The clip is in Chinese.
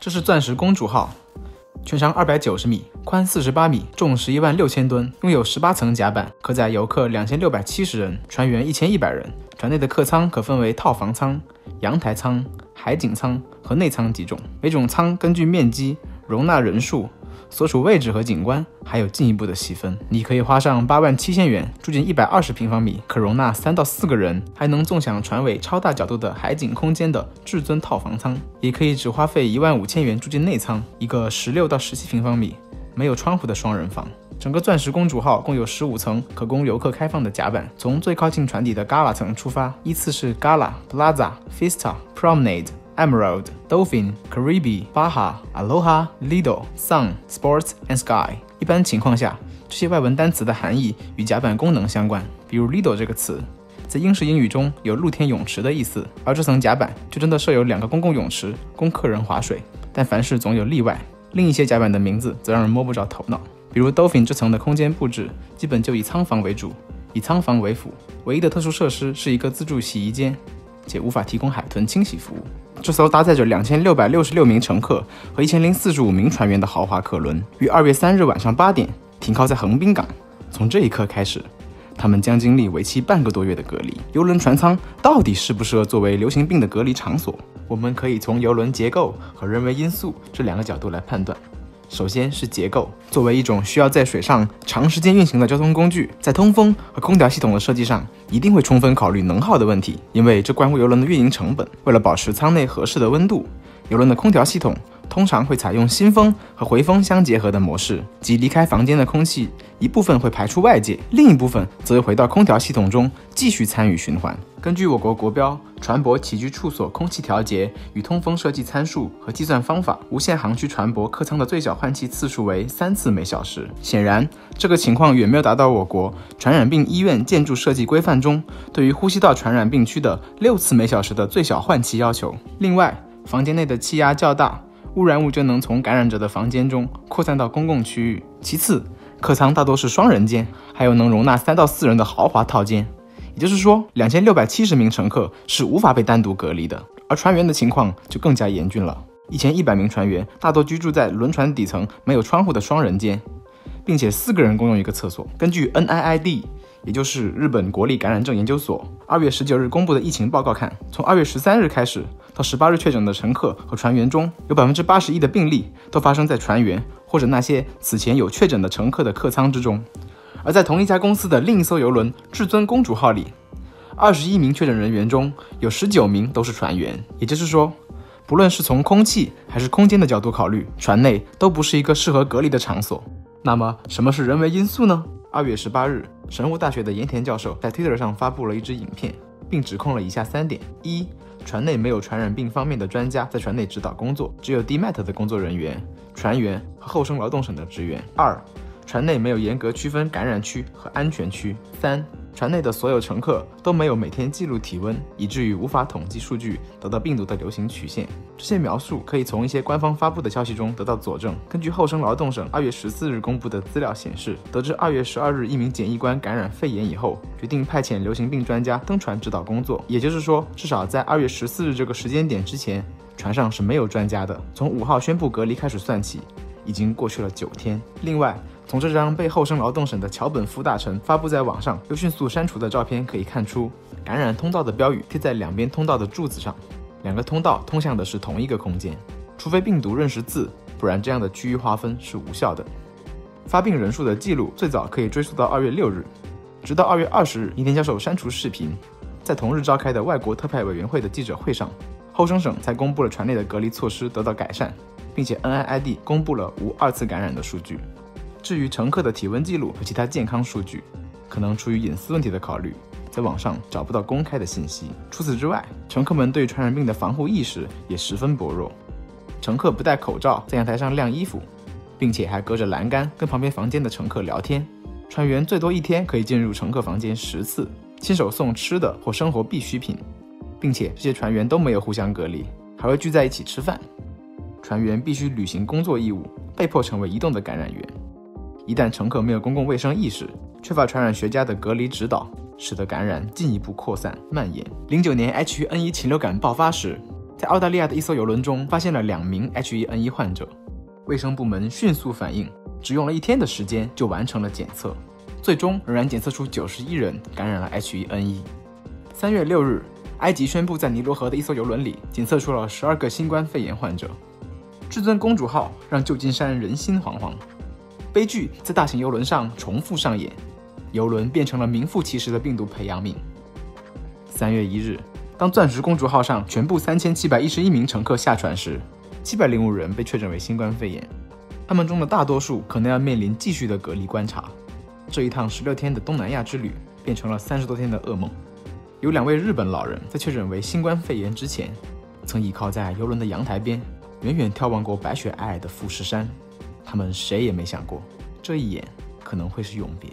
这是钻石公主号，全长290米，宽48米，重116000吨，拥有18层甲板，可载游客2670人，船员1100人。船内的客舱可分为套房舱、阳台舱、海景舱和内舱几种，每种舱根据面积、容纳人数、所处位置和景观还有进一步的细分。你可以花上87000元住进120平方米，可容纳3到4个人，还能纵享船尾超大角度的海景空间的至尊套房舱，也可以只花费15000元住进内舱，一个16到17平方米没有窗户的双人房。整个钻石公主号共有15层可供游客开放的甲板，从最靠近船底的 Gala 层出发，依次是 Gala、Plaza、Fista、Promenade、Emerald、Dolphin、Caribe、Baja、Aloha、Lido、Sun、Sports and Sky。一般情况下，这些外文单词的含义与甲板功能相关。比如 Lido 这个词，在英式英语中有露天泳池的意思，而这层甲板就真的设有2个公共泳池供客人划水。但凡事总有例外，另一些甲板的名字则让人摸不着头脑。比如 Dolphin 这层的空间布置基本就以仓房为主，以仓房为辅，唯一的特殊设施是一个自助洗衣间，且无法提供海豚清洗服务。这艘搭载着2666名乘客和1045名船员的豪华客轮，于2月3日晚上8点停靠在横滨港。从这一刻开始，他们将经历为期半个多月的隔离。邮轮船舱到底适不适合作为流行病的隔离场所？我们可以从邮轮结构和人为因素这2个角度来判断。首先是结构，作为一种需要在水上长时间运行的交通工具，在通风和空调系统的设计上一定会充分考虑能耗的问题，因为这关乎邮轮的运营成本。为了保持舱内合适的温度，邮轮的空调系统通常会采用新风和回风相结合的模式，即离开房间的空气一部分会排出外界，另一部分则会回到空调系统中继续参与循环。根据我国国标船舶起居处所空气调节与通风设计参数和计算方法，无限航区船舶客舱的最小换气次数为3次每小时。显然，这个情况远没有达到我国传染病医院建筑设计规范中对于呼吸道传染病区的6次每小时的最小换气要求。另外，房间内的气压较大，污染物就能从感染者的房间中扩散到公共区域。其次，客舱大多是双人间，还有能容纳3到4人的豪华套间。也就是说，2670名乘客是无法被单独隔离的，而船员的情况就更加严峻了。1100名船员大多居住在轮船底层没有窗户的双人间，并且4个人共用一个厕所。根据 NIID， 也就是日本国立感染症研究所2月19日公布的疫情报告看，从2月13日开始到18日确诊的乘客和船员中，有 81% 的病例都发生在船员或者那些此前有确诊的乘客的客舱之中。而在同一家公司的另一艘邮轮至尊公主号里，21名确诊人员中有19名都是船员。也就是说，不论是从空气还是空间的角度考虑，船内都不是一个适合隔离的场所。那么什么是人为因素呢？2月18日，神户大学的岩田教授在 Twitter 上发布了一支影片，并指控了以下3点：一、船内没有传染病方面的专家在船内指导工作，只有 DMAT 的工作人员、船员和厚生劳动省的职员。2、船内没有严格区分感染区和安全区。3、船内的所有乘客都没有每天记录体温，以至于无法统计数据得到病毒的流行曲线。这些描述可以从一些官方发布的消息中得到佐证。根据厚生劳动省2月14日公布的资料显示，得知2月12日一名检疫官感染肺炎以后，决定派遣流行病专家登船指导工作。也就是说，至少在2月14日这个时间点之前，船上是没有专家的。从5号宣布隔离开始算起，已经过去了9天。另外，从这张被厚生劳动省的桥本副大臣发布在网上又迅速删除的照片可以看出，感染通道的标语贴在2边通道的柱子上，2个通道通向的是同一个空间，除非病毒认识字，不然这样的区域划分是无效的。发病人数的记录最早可以追溯到2月6日，直到2月20日，岩田教授删除视频。在同日召开的外国特派委员会的记者会上，厚生省才公布了船内的隔离措施得到改善，并且 NIID 公布了无2次感染的数据。至于乘客的体温记录和其他健康数据，可能出于隐私问题的考虑，在网上找不到公开的信息。除此之外，乘客们对传染病的防护意识也十分薄弱。乘客不戴口罩在阳台上晾衣服，并且还隔着栏杆跟旁边房间的乘客聊天。船员最多一天可以进入乘客房间10次，亲手送吃的或生活必需品，并且这些船员都没有互相隔离，还会聚在一起吃饭。船员必须履行工作义务，被迫成为移动的感染源。一旦乘客没有公共卫生意识，缺乏传染学家的隔离指导，使得感染进一步扩散蔓延。09年 H1N1 禽流感爆发时，在澳大利亚的一艘邮轮中发现了2名 H1N1 患者，卫生部门迅速反应，只用了1天的时间就完成了检测，最终仍然检测出91人感染了 H1N1。3月6日，埃及宣布在尼罗河的一艘邮轮里检测出了12个新冠肺炎患者。至尊公主号让旧金山人心惶惶，悲剧在大型邮轮上重复上演，邮轮变成了名副其实的病毒培养皿。3月1日，当钻石公主号上全部3711名乘客下船时，705人被确诊为新冠肺炎，他们中的大多数可能要面临继续的隔离观察。这一趟16天的东南亚之旅变成了30多天的噩梦。有2位日本老人在确诊为新冠肺炎之前，曾倚靠在邮轮的阳台边，远远眺望过白雪皑皑的富士山。他们谁也没想过，这一眼可能会是永别。